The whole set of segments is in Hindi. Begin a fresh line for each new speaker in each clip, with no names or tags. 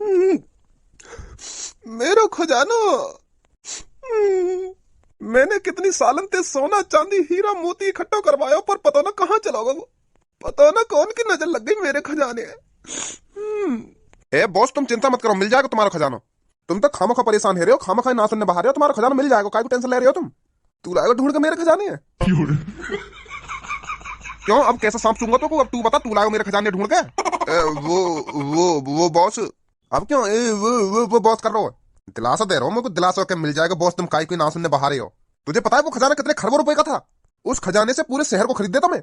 हम्म, मेरा खजाना। मैंने कितनी सालन ते सोना चांदी हीरा मोती इकट्ठा करवाया, पर पता ना कहाँ चला गया वो। पता ना कौन की नजर लग गई मेरे खजाने। ए बॉस, तुम चिंता मत करो, मिल जाएगा तुम्हारा खजाना। तुम तो खामोखा परेशान है रहे हो, खामोखा ना सुनने बाहर रहे हो, तुम्हारा खजाना मिल जाएगा, काय को टेंशन ले रहे हो तुम। तू लाएगा ढूंढ के मेरे खजाने है। क्यों, अब कैसा सांप चूंगा तो को, अब तू बता, तू लाएगा मेरे खजाने ढूंढ के। वो बॉस। अब क्यों वो बॉस कर रहा हो। दिलासा दे रहा हूँ, मेरे को दिलासा के मिल जाएगा बॉस, तुम काय कोई ना सुनने बाहर हो। तुझे पता है वो खजाना कितने खरबों रुपए का था। उस खजाने से पूरे शहर को खरीद देता मैं।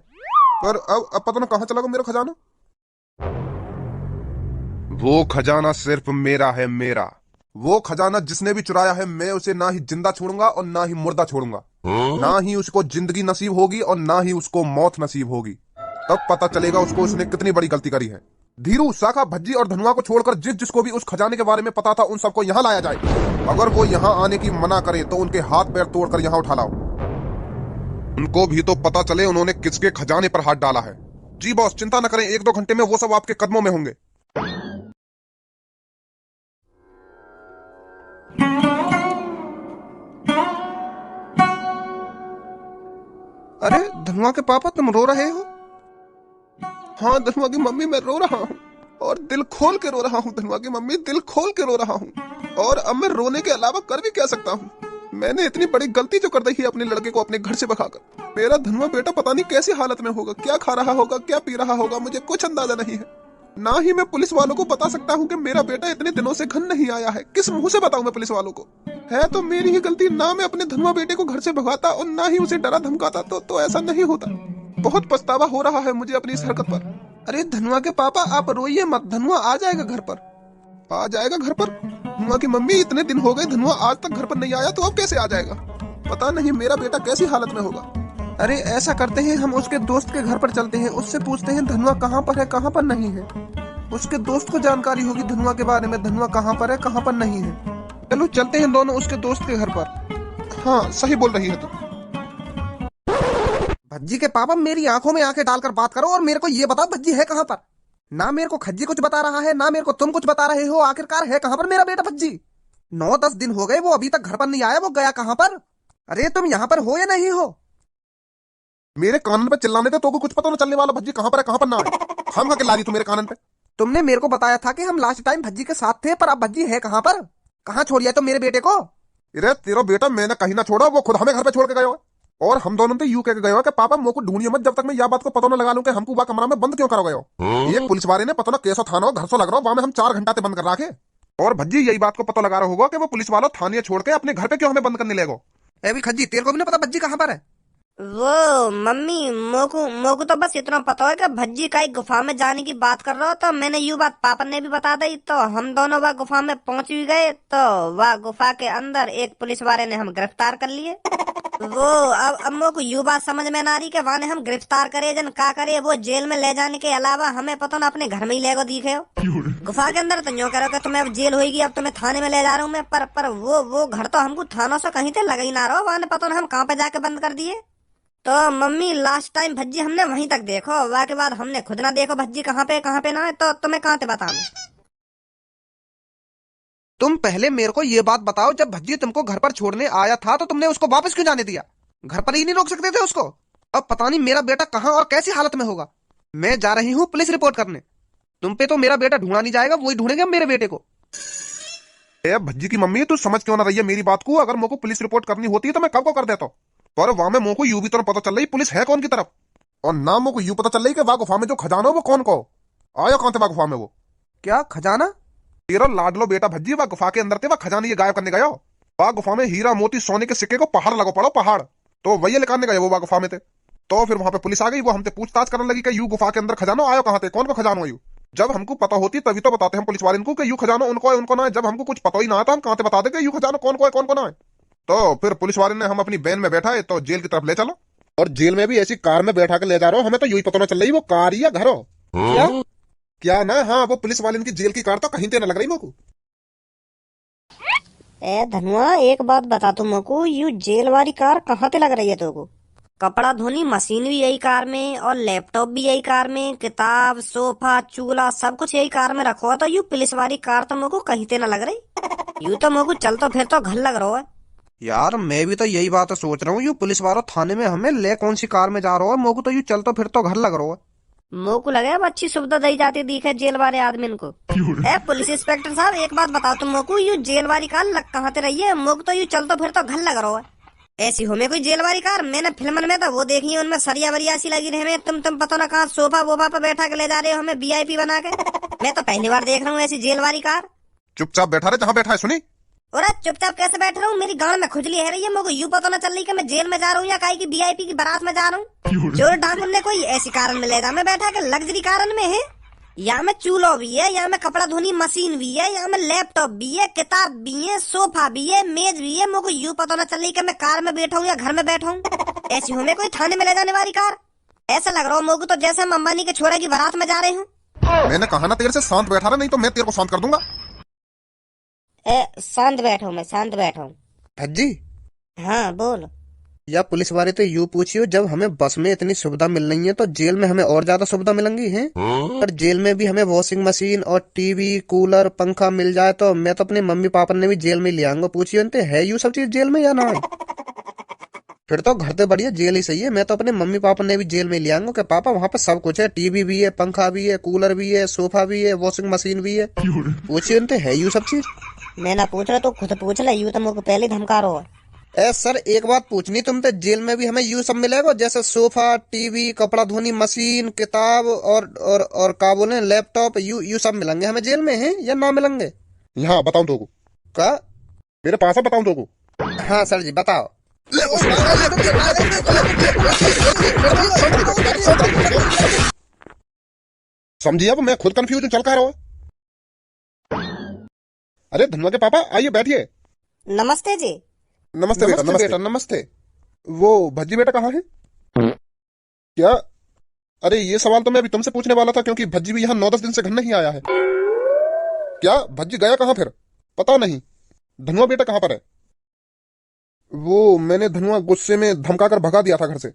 पर अब पता ना कहाँ चला गया मेरा खजाना। वो खजाना सिर्फ मेरा है, मेरा। वो खजाना जिसने भी चुराया है, मैं उसे ना ही जिंदा छोड़ूंगा और ना ही मुर्दा छोड़ूंगा। ना ही उसको जिंदगी नसीब होगी और ना ही उसको मौत नसीब होगी। तब पता चलेगा उसको उसने कितनी बड़ी गलती करी है। धीरू, शाखा, भज्जी और धनुआ को छोड़कर जिस जिसको भी उस खजाने के बारे में पता था, उन सबको यहाँ लाया जाए। अगर वो यहाँ आने की मना करे तो उनके हाथ पैर तोड़कर यहाँ उठा लाओ। उनको भी तो पता चले उन्होंने किसके खजाने पर हाथ डाला है। जी बॉस, चिंता न करें, 1-2 घंटे में वो सब आपके कदमों में होंगे। अरे धनुआ के पापा, तुम रो रहे हो। हाँ धनुआ की मम्मी, मैं रो रहा हूँ। और दिल खोल के रो रहा हूँ धनुआ की मम्मी, दिल खोल के रो रहा हूँ। और अब मैं रोने के अलावा कर भी क्या सकता हूँ। मैंने इतनी बड़ी गलती जो कर दी है अपने लड़के को अपने घर से भगाकर। मेरा धनुआ बेटा पता नहीं कैसी हालत में होगा, क्या खा रहा होगा, क्या पी रहा होगा, मुझे कुछ अंदाजा नहीं है। ना ही मैं पुलिस वालों को बता सकता हूँ कि मेरा बेटा इतने दिनों से घर नहीं आया है। किस मुंह से बताऊं मैं पुलिस वालों को। है तो मेरी ही गलती, ना मैं अपने धनुआ बेटे को घर से भगाता और ना ही उसे डरा धमकाता तो ऐसा नहीं होता। बहुत पछतावा हो रहा है मुझे अपनी इस हरकत पर। अरे धनुआ के पापा, आप रोइए मत, धनुआ आ जाएगा घर पर। आ जाएगा घर पर। धनुआ की मम्मी, इतने दिन हो गए धनुआ आज तक घर पर नहीं आया, तो अब कैसे आ जाएगा। पता नहीं मेरा बेटा कैसी हालत में होगा। अरे ऐसा करते हैं, हम उसके दोस्त के घर पर चलते हैं, उससे पूछते हैं धनुआ कहाँ पर है, कहाँ पर नहीं है। उसके दोस्त को जानकारी होगी धनुआ के बारे में, धनुआ कहाँ पर है, कहाँ पर नहीं है। चलो चलते हैं दोनों उसके दोस्त के घर पर। हाँ सही बोल रही है तू। भज्जी के पापा, मेरी आंखों में आंखें डालकर बात करो और मेरे को ये बताओ भज्जी है कहाँ पर। ना मेरे को खज्जी कुछ बता रहा है, ना मेरे को तुम कुछ बता रहे हो, आखिरकार है कहाँ पर मेरा बेटा भज्जी। 9-10 दिन हो गए वो अभी तक घर पर नहीं आया, वो गया कहाँ पर। अरे तुम यहाँ पर हो या नहीं हो। मेरे कानन पे चिल्लाने थे तो को कुछ पता न चलने वाला, भज्जी कहाँ पर है कहाँ पर ना है। हम खा के ला रही तू मेरे कानन पे। तुमने मेरे को बताया था कि हम लास्ट टाइम भज्जी के साथ थे, पर अब भज्जी है कहाँ पर। कहाँ छोड़िया तो मेरे बेटे को। अरे तेरा बेटा मैंने कहीं ना छोड़ा, वो खुद हमें घर पे छोड़ के गया। और हम दोनों तो यूं कह के गए हो कि पापा मोको ढूंढिए मत जब तक मैं यह बात को पता न लगा लूं कि हमको वह कमरा में बंद क्यों करो गए हो। एक पुलिस वाले ने पता ना कैसा थाना हो घर से लग रहा हो, वहां में हम 4 घंटा से बंद कर रखे। और भज्जी यही बात को पता लगा रहा होगा कि वो पुलिस वालों थाने छोड़ के अपने घर पे क्यों हमें बंद करने लगो। ए भी खज्जी, तेरे को भी नहीं पता भज्जी कहाँ पर है।
वो मम्मी, मोको मोको तो बस इतना पता है कि भज्जी का एक गुफा में जाने की बात कर रहा हो, तो मैंने यू बात पापा ने भी बता दी, तो हम दोनों वह गुफा में पहुंच भी गए। तो वह गुफा के अंदर एक पुलिस वाले ने हम गिरफ्तार कर लिए। वो अब मोको यू बात समझ में ना रही कि वहां ने हम गिरफ्तार करे जन का करे, वो जेल में ले जाने के अलावा हमें पता ना अपने घर में ही ले गो दिखे हो। गुफा के अंदर तो यूँ कह रहे हो कि तुम्हें अब जेल होगी, अब तुम्हें थाने में ले जा रहा हूँ मैं, पर वो घर तो हमको थानों से कहीं से लगा ही ना रहो, वहां ने पता ना हम कहाँ पे जाके बंद कर दिए। तो मम्मी लास्ट टाइम भज्जी हमने वहीं तक देखो, वह के बाद हमने खुद ना देखो भज्जी कहाँ पे ना है, तो तुम्हें कहाँ से बताऊं।
तुम पहले मेरे को ये बात बताओ, जब भज्जी तुमको घर पर छोड़ने आया था तो तुमने उसको वापस क्यों जाने दिया। घर पर ही नहीं रोक सकते थे उसको। अब पता नहीं मेरा बेटा कहाँ और कैसी हालत में होगा। मैं जा रही हूँ पुलिस रिपोर्ट करने। तुम पे तो मेरा बेटा ढूंढा नहीं जाएगा, वही ढूंढेंगे मेरे बेटे को। ए भज्जी की मम्मी, तू समझ क्यों ना रही है मेरी बात को। अगर मुझको पुलिस रिपोर्ट करनी होती है तो मैं कब को कर देता हूँ। पर वहां में मुझको यूं भी तो पता चल रही पुलिस है कौन की तरफ। और ना मुझको यूं पता चल रही कि वह गुफा में जो खजाना हो वो कौन को आया, कौन थे वह गुफा में। वो क्या खजाना। तेरा लाडलो बेटा भज्जी वह गुफा के अंदर थे, वह खजाना ये गायब करने गया। वह गुफा में हीरा मोती सोने के सिक्के को पहाड़ लगो पड़ो, पहाड़ तो वही निकालने गए वो वह गुफा में थे। तो फिर वहां पे पुलिस आ गई, वो हमसे पूछताछ करने लगी कि यू गुफा के अंदर खजाना आयो कहाँ थे, कौन को खजाना यू। जब हमको पता होती तभी तो बताते हम पुलिस वाले को कि यू खजाना उनको है उनको ना है। जब हमको कुछ पता ही ना आता हम कहाँ से बता दें कि यू खजाना कौन को है कौन को ना है। तो फिर पुलिस वाले ने हम अपनी वैन में बैठा है तो जेल की तरफ ले चलो। और जेल में भी ऐसी कार में बैठा कर ले जा रहा हो, हमें तो यही पता ना चल रही वो कार या घर हो। क्या क्या ना, हाँ वो पुलिस वाले की जेल की कार तो कहीं से ना लग रही मोको।
ए धनुआ, एक बात बता तू मोको, यू जेल वाली कार कहाँ पे लग रही है तुमको। कपड़ा धोनी मशीन भी यही कार में और लैपटॉप भी यही कार में, किताब सोफा चूल्हा सब कुछ यही कार में रखो है। तो यू पुलिस वाली कार तो मेरे को कहीं ते ना लग रही। यू तो मेरे को चल तो फिर तो घर लग रहा है।
यार मैं भी तो यही बात सोच रहा हूँ, यू पुलिस वालों थाने में हमें ले कौन सी कार में जा रहा है, मोको तो यू चल तो फिर तो घर लग रहा है।
मेरे को लगे अब अच्छी सुविधा दी जाती दिखे जेल वाले आदमी को। ए पुलिस इंस्पेक्टर साहब एक बात बताओ तुम मेरे को, यू जेल वाली कार लग कहाँ ते रही है? मेरे को तो यू चल तो फिर तो घर लग रहा है। ऐसी हो में कोई जेल वाली कार मैंने फिल्म में तो वो देखी है, उनमें सरिया वरिया सी लगी रहे। तुम पता ना कहाँ सोफा वोफा पे बैठा के ले जा रहे हो हमें वीआईपी बना के। मैं तो पहली बार देख रहा हूँ ऐसी जेल वाली कार।
चुपचाप बैठा रहे जहाँ बैठा है, सुनी?
और चुपचाप कैसे बैठ रहा हूँ? मेरी गांड में खुजली है रही है, मेरे को यूं पता ना चल रही कि मैं जेल में जा रहा हूँ या काई की वीआईपी की बारात में जा रहा हूँ। चोर डाकुन ने कोई ऐसी कारण में ले जा मैं बैठा के लग्जरी कारण में है। यहाँ में चूल्हा भी है, यहाँ में कपड़ा धोनी मशीन भी है, यहाँ में लैपटॉप भी है, किताब भी है, सोफा भी है, मेज भी है। मेरे को यूं पता ना चल रही कि मैं कार में बैठा हूँ या घर में बैठा हूँ। ऐसी हूँ मैं कोई थाने में ले जाने वाली कार। ऐसा लग रहा हो मेरे को तो जैसे हम अंबानी के छोरे की बारात में जा रहे हूँ।
मैंने कहा ना तेरे से शांत बैठा रहा, नहीं तो मैं तेरे को शांत कर दूंगा।
शांत बैठा हूँ, मैं शांत बैठा हूँ।
भज्जी
हाँ बोल।
या पुलिस वाले तो यूं पूछियो, जब हमें बस में इतनी सुविधा मिल रही है तो जेल में हमें और ज्यादा सुविधा मिलेंगी हैं। पर जेल में भी हमें वॉशिंग मशीन और टीवी कूलर पंखा मिल जाए तो मैं तो अपने मम्मी पापा ने भी जेल में ले आऊंगा। पूछियो इनते है यू सब चीज जेल में या ना? फिर तो घर से बढ़िया जेल ही सही है। मैं तो अपने मम्मी पापा ने भी जेल में ले आऊंगा कि पापा वहाँ पे सब कुछ है, टीवी भी है, पंखा भी है, कूलर भी है, सोफा भी है, वॉशिंग मशीन भी है। पूछियो इनते है यू सब चीज?
मैं ना पूछ रहा तो खुद पूछ ले, यूं तो मेरे को पहले धमका रहा है।
सर एक बात पूछनी तुमसे, जेल में भी हमें यू सब मिलेगा जैसे सोफा टीवी कपड़ा धोनी मशीन किताब और क्या बोले लैपटॉप, यू सब मिलेंगे हमें जेल में हैं या ना मिलेंगे? यहाँ बताऊं तो का मेरे पास है, बताऊं तो? हाँ सर जी बताओ। समझिए अब मैं खुद कंफ्यूज चल कर रहा हूँ। अरे धनवा के पापा आइए बैठिए।
नमस्ते जी।
नमस्ते बेटा, नमस्ते नमस्ते। वो भज्जी बेटा कहाँ है? क्या? अरे ये सवाल तो मैं अभी तुमसे पूछने वाला था, क्योंकि भज्जी भी यहाँ 9-10 दिन से घर नहीं आया है। क्या भज्जी गया कहाँ फिर? पता नहीं। धनुआ बेटा कहाँ पर है? वो मैंने धनुआ गुस्से में धमकाकर भगा दिया था घर से,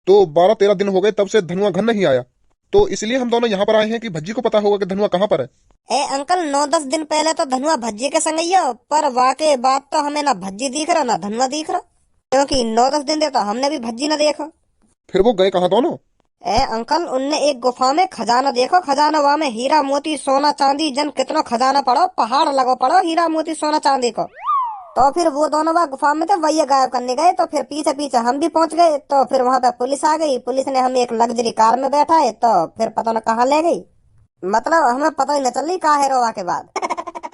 तो 12-13 दिन हो गए तब से धनुआ घर नहीं आया, तो इसलिए हम दोनों यहाँ पर आए हैं कि भज्जी को पता होगा कि धनुआ कहाँ पर है।
अंकल 9-10 दिन पहले तो धनुआ भज्जी के संग ही हो, पर वाकई बात तो हमें ना भज्जी दिख रहा ना धनुआ दिख रहा, क्योंकि 9-10 दिन दे तो हमने भी भज्जी ना देखा।
फिर वो गए कहाँ दोनों?
अंकल उनने एक गुफा में खजाना देखो, खजाना वहाँ में हीरा मोती सोना चांदी जन कितना खजाना पड़ो, पहाड़ लगो पड़ो हीरा मोती सोना चांदी को। तो फिर वो दोनों वहाँ गुफा में थे, वही गायब करने गए, तो फिर पीछे पीछे हम भी पहुंच गए, तो फिर वहाँ पे पुलिस आ गई, पुलिस ने हमें एक लग्जरी कार में बैठा है, तो फिर पता न कहाँ ले गई। मतलब हमें पता ही न चल रही कहाँ है रोवा के बाद।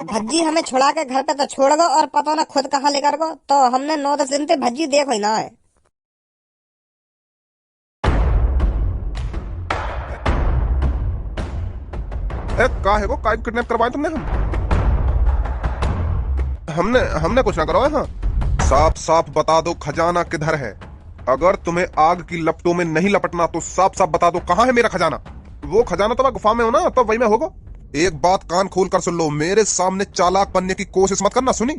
भज्जी हमें छुड़ा के घर पे तो छोड़ गो और पता न खुद कहाँ लेकर गो, तो हमने 9-10 दिन से भज्जी देखो ही ना है।
का है वो काय किडनैप करवाए तुमने? हमने कुछ ना करवाया। हाँ साफ साफ बता दो खजाना किधर है। अगर तुम्हें आग की लपटों में नहीं लपटना तो साफ साफ बता दो कहाँ है मेरा खजाना। वो खजाना तो गुफा में हो ना, तो वही में होगा। एक बात कान खोल कर सुन लो, मेरे सामने चालाक बनने की कोशिश मत करना। सुनी,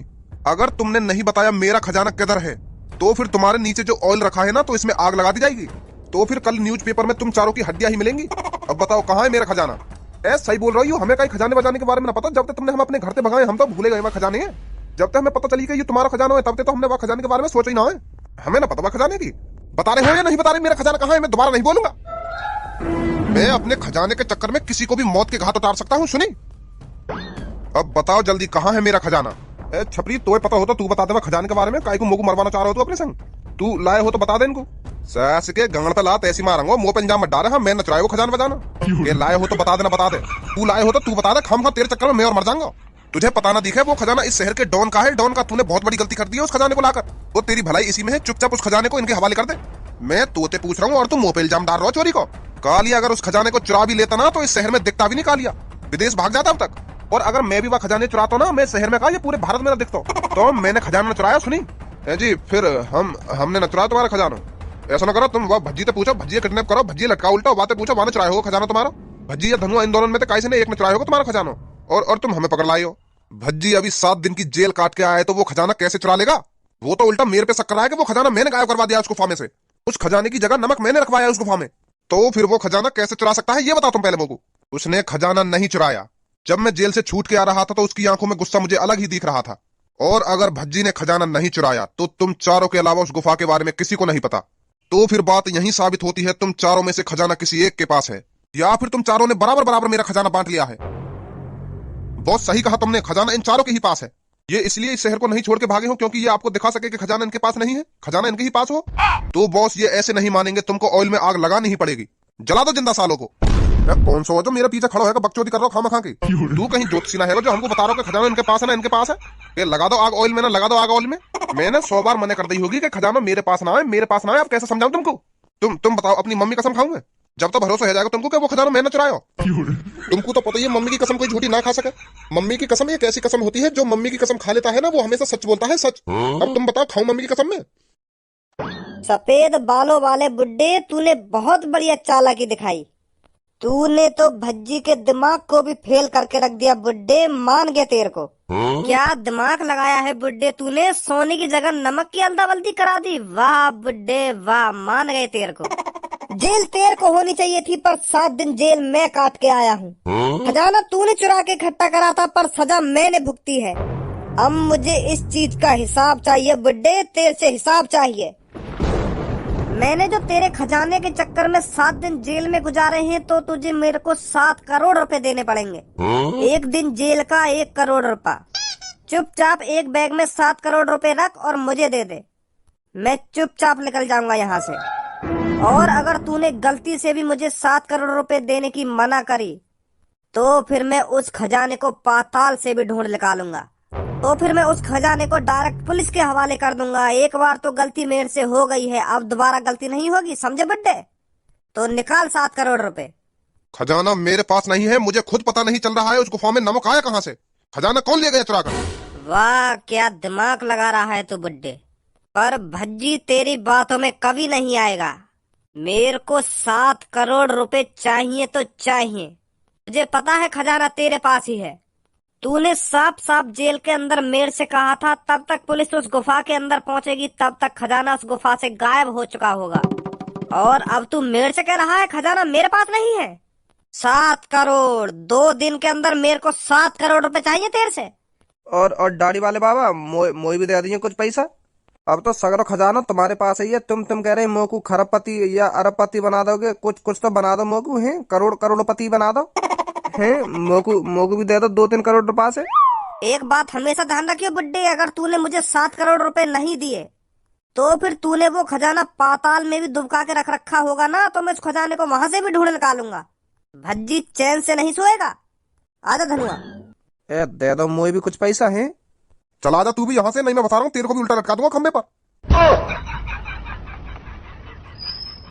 अगर तुमने नहीं बताया मेरा खजाना किधर है तो फिर तुम्हारे नीचे जो ऑयल रखा है ना, तो इसमें आग लगा दी जाएगी, तो फिर कल न्यूज़पेपर में तुम चारों की हड्डियां ही मिलेंगी। अब बताओ कहाँ है मेरा खजाना? सही बोल रही हो, हमें कहीं खजाने बजाने के बारे में ना पता। जब तक तुमने हम अपने घर से भगाए हम तो भूले गए वहाँ खजाने हैं। जब तक हमें पता चली कि ये तुम्हारा खजाना है तब तक तो हमने वहाँ खजाने के बारे में सोचा ही ना है। हमें ना पता वहाँ खजाने की। बता रहे हो या नहीं बता रहे मेरा खजाना कहाँ है? मैं दोबारा नहीं बोलूंगा। मैं अपने खजाने के चक्कर में किसी को भी मौत के घाट उतार सकता हूँ। सुनी, अब बताओ जल्दी कहाँ है मेरा खजाना? छपरी तो पता होता तू बता दे खजाने के बारे में, काई को मुंह मरवाना चाह रहे हो तू अपने संग? तू लाए हो तो बता दे इनको। सैस के गंगड़ पे लात ऐसी मारूंगा मुंह पे इंजाम मत डाले। हाँ मैं नचराए वो खजाना बजाना। ये लाए हो तो बता देना, बता दे। तू लाए हो तो तू बता दे, खम तेरे चक्कर में मैं और मर जाऊंगा। तुझे पता ना दिखे वो खजाना इस शहर के डॉन का है। डॉन का तूने बहुत बड़ी गलती कर दी है उस खजाने को लाकर। वो तेरी भलाई इसी में है, चुपचाप उस खजाने को इनके हवाले कर दे। मैं तोते पूछ रहा हूँ और तुम मुंह पे इल्जाम डाल रहा हो चोरी को। कालिया अगर उस खजाने को चुरा भी लेता ना तो इस शहर में दिखता भी नहीं। कालिया विदेश भाग जाता अब तक। और अगर मैं भी वह खजाने चुराता ना, मैं शहर में कहा ये पूरे भारत में ना दिखता। तो मैंने खजाना न चुराया। सुनी जी, फिर हमने न चुराया तुम्हारा खजाना। ऐसा ना करो, तुम वह भज्जी से पूछो, भज्जी किडनैप करो, भज्जी लटका उल्टा बातें पूछो, वहां चुराया होगा खजाना तुम्हारा। भज्जी या धनुआ इन दोनों में से ने एक ने चुराया होगा तुम्हारा खजाना, और तुम हमें पकड़ लाई हो। भज्जी अभी 7 दिन की जेल काट के आया है तो वो खजाना कैसे चुरा लेगा? वो तो उल्टा मेरे पे शक कर रहा है कि वो खजाना मैंने गायब करवा दिया उस गुफा में से। उस खजाने की जगह नमक मैंने रखवाया उस गुफा में। तो फिर वो खजाना कैसे चुरा सकता है ये बताओ तुम पहले मेरे को। उसने खजाना नहीं चुराया। जब मैं जेल से छूट के आ रहा था तो उसकी आंखों में गुस्सा मुझे अलग ही दिख रहा था। और अगर भज्जी ने खजाना नहीं चुराया तो तुम चारों के अलावा उस गुफा के बारे में किसी को नहीं पता। तो फिर बात यही साबित होती है तुम चारों में से खजाना किसी एक के पास है, या फिर तुम चारों ने बराबर बराबर मेरा खजाना बांट लिया है। बहुत सही कहा तुमने, खजाना इन चारों के ही पास है। ये इसलिए इस शहर को नहीं छोड़ के भागे हो क्योंकि ये आपको दिखा सके कि खजाना इनके पास नहीं है, खजाना इनके ही पास हो। तो बॉस ये ऐसे नहीं मानेंगे, तुमको ऑयल में आग लगानी ही पड़ेगी। जला दो जिंदा सालों को। कौन सा हो जो मेरा पीछे खड़ा है बकचोदी कर रहा हो खामा खा के। तू कहीं ज्योतिषी ना है जो हमको बता रहा हो कि खजाना इनके पास है ना इनके पास है। ये लगा दो आग ऑयल में, ना लगा दो आग ऑयल में। मैंने 100 बार मना कर दी होगी कि खजाना मेरे पास ना है, मेरे पास ना है। अब कैसे समझाऊं तुमको? तुम बताओ, अपनी मम्मी कसम खाऊं मैं? जब तक भरोसा हो जाएगा तुमको कि वो खजाना मैंने चुराया। तुमको तो पता ही है मम्मी की कसम कोई झूठी ना खा सके। मम्मी की कसम एक ऐसी कसम होती है जो मम्मी की कसम खा लेता है ना वो हमेशा सच बोलता है, सच। अब तुम बताओ, खाऊं मम्मी की कसम में?
सफेद बालों वाले बुड्ढे, तूने बहुत बढ़िया चालाकी दिखाई। तूने तो भज्जी के दिमाग को भी फेल करके रख दिया बुड्ढे, मान गया तेरे को। क्या दिमाग लगाया है बुड्ढे तूने, सोने की जगह नमक की अदला-बदली करा दी। वाह बुड्ढे वाह, मान गए तेरे को। जेल तेरे को होनी चाहिए थी पर 7 दिन जेल मैं काट के आया हूँ। खजाना तूने चुरा के इकट्ठा करा था पर सजा मैंने भुगती है। अब मुझे इस चीज का हिसाब चाहिए बुड्ढे, तेरे से हिसाब चाहिए। मैंने जो तेरे खजाने के चक्कर में 7 दिन जेल में गुजारे हैं तो तुझे मेरे को 7 करोड़ रुपए देने पड़ेंगे। एक दिन जेल का 1 करोड़ रुपया। चुपचाप एक बैग में 7 करोड़ रुपए रख और मुझे दे दे। मैं चुपचाप निकल जाऊंगा यहाँ से। और अगर तूने गलती से भी मुझे 7 करोड़ रुपए देने की मना करी तो फिर मैं उस खजाने को पाताल से भी ढूंढ निकालूंगा। तो फिर मैं उस खजाने को डायरेक्ट पुलिस के हवाले कर दूंगा। एक बार तो गलती मेरे से हो गई है, अब दोबारा गलती नहीं होगी, समझे बुड्ढे? तो निकाल 7 करोड़ रुपए।
खजाना मेरे पास नहीं है, मुझे खुद पता नहीं चल रहा है उस गुफा में नमक आया कहाँ से। खजाना कौन ले गया चुरा कर?
वाह क्या दिमाग लगा रहा है तू बुड्ढे, पर भज्जी तेरी बातों में कभी नहीं आएगा। मेरे को 7 करोड़ रुपए चाहिए तो चाहिए। मुझे पता है खजाना तेरे पास ही है। तूने साफ साफ जेल के अंदर मेरे से कहा था तब तक पुलिस उस गुफा के अंदर पहुंचेगी तब तक खजाना उस गुफा से गायब हो चुका होगा। और अब तू मेरे से कह रहा है खजाना मेरे पास नहीं है। 7 करोड़ 2 दिन के अंदर मेरे को 7 करोड़ रुपए चाहिए तेरे से।
और दाढ़ी वाले बाबा मोई भी दे दीजिए कुछ पैसा। अब तो सगरो खजाना तुम्हारे पास ही है। तुम कह रहे मोकू खरबपति या अरबपति बना दोगे, कुछ तो बना दो मोकू, है करोड़पति बना दो है। मोकू भी दे दो 2-3 करोड़ रुपए से।
एक बात हमेशा ध्यान रखियो बुड्ढे, अगर तूने मुझे 7 करोड़ रुपए नहीं दिए तो फिर तूने वो खजाना पाताल में भी दुबका के रख रखा होगा ना, तो मैं उस खजाने को वहां से भी ढूंढ निकालूंगा। भज्जी चैन से नहीं सोएगा। आजा धनुआ।
दे दो मोई भी कुछ पैसा है।
चला जा तू भी यहाँ से, नहीं मैं बता रहा हूँ तेरे को भी उल्टा लटका दूंगा खंबे पर।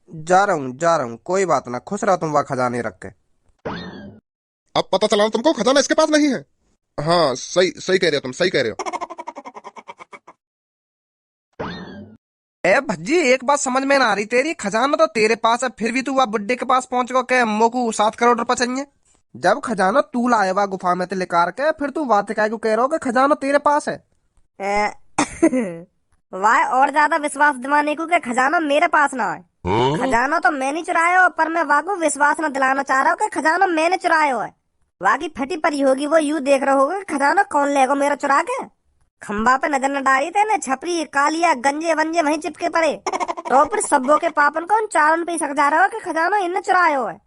जा रहा हूँ कोई बात ना, खुश रहो तुम वह खजाने रख के।
अब पता चला तुमको खजाना इसके पास नहीं है। हाँ सही कह रहे हो तुम, सही कह रहे हो।
भज्जी एक बात समझ में ना आ रही तेरी, खजाना तो तेरे पास है फिर भी तू वह बुड्ढे के पास पहुंच गो के मोकू 7 करोड़ रुपए चाहिए। जब खजाना तू लाए हुआ गुफा में लेकर के फिर तू बात काय को कह रहा हो कि खजाना तेरे पास है।
वाह और ज्यादा विश्वास दिलाने को कि खजाना मेरे पास ना है। खजाना तो मैंने चुराया हो, पर मैं वाह को विश्वास न दिलाना चाह रहा हूँ कि खजाना मैंने चुराया है। वाह की फटी परी होगी, वो यूं देख रहा होगा खजाना कौन लेगा मेरा चुरा के। खंबा पे नजर न डाली थे ना, छपरी कालिया गंजे वंजे वहीं चिपके पड़े। तो फिर सबों के पापन को उन चारों पे सक जा रहा हो कि खजाना इनने चुराया है।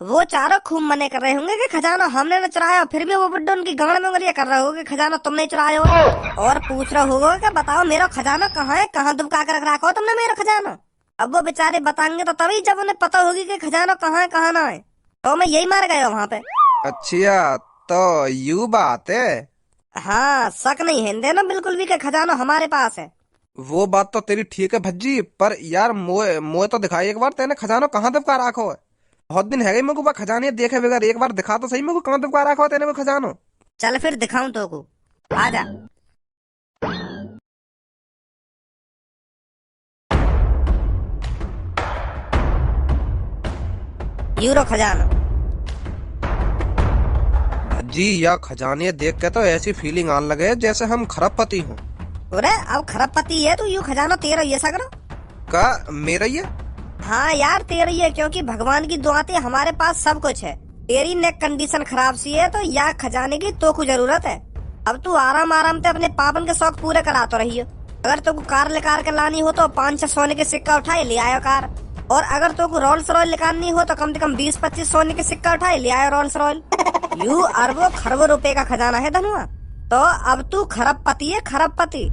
वो चारों खूब मने कर रहे होंगे कि खजाना हमने न चुराया, फिर भी वो बुड्ढा उनकी गांड में उंगलियां कर रहे होगे खजाना तुमने चुराया हो। और पूछ रहा होगा कि बताओ मेरा खजाना कहाँ है, कहाँ दुबका कर रखा हो तुमने मेरा खजाना। अब वो बेचारे बताएंगे तो तभी जब उन्हें पता होगी कि खजाना कहाँ है कहाँ ना है। तो मैं यही मार गया वहाँ पे।
अच्छा तो यू बात है।
हाँ शक नहीं है देना बिल्कुल भी कि खजाना हमारे पास है।
वो बात तो तेरी ठीक है भज्जी, पर यार मोए तो दिखाई एक बार तेने खजाना कहाँ दबका रखो है। बहुत दिन है गई मेरे को खजाने देखे बगैर, एक बार दिखा तो सही मेरे को कहाँ दबका रखा हो तेने वो खजानो।
चल फिर दिखाऊं तो को, आजा। यूरो खजाना।
जी या खजाने देख के तो ऐसी फीलिंग आने लगे जैसे हम खरबपति हों।
अरे अब खरबपति है तू, यू खजाना तेरा ये सगरो।
का मेरा ये?
हाँ यार तेरा ही है, क्योंकि भगवान की दुआ से हमारे पास सब कुछ है। तेरी नेक कंडीशन खराब सी है तो या खजाने की तो कुछ जरूरत है। अब तू आराम आराम से अपने पापन के शौक पूरे करा तो रही हो। अगर तुमको कार लेकर के लानी हो तो 5-6 सोने के सिक्का उठाए ले आयो कार, और अगर तुमको रोल्स रॉयल निकालनी हो तो कम से कम 20-25 सोने के सिक्का उठाए ले आयो रोल्स रॉयल। यू अरबों खरबों रुपए का खजाना है धनुआ। तो अब तू खरबपति है, खरबपति।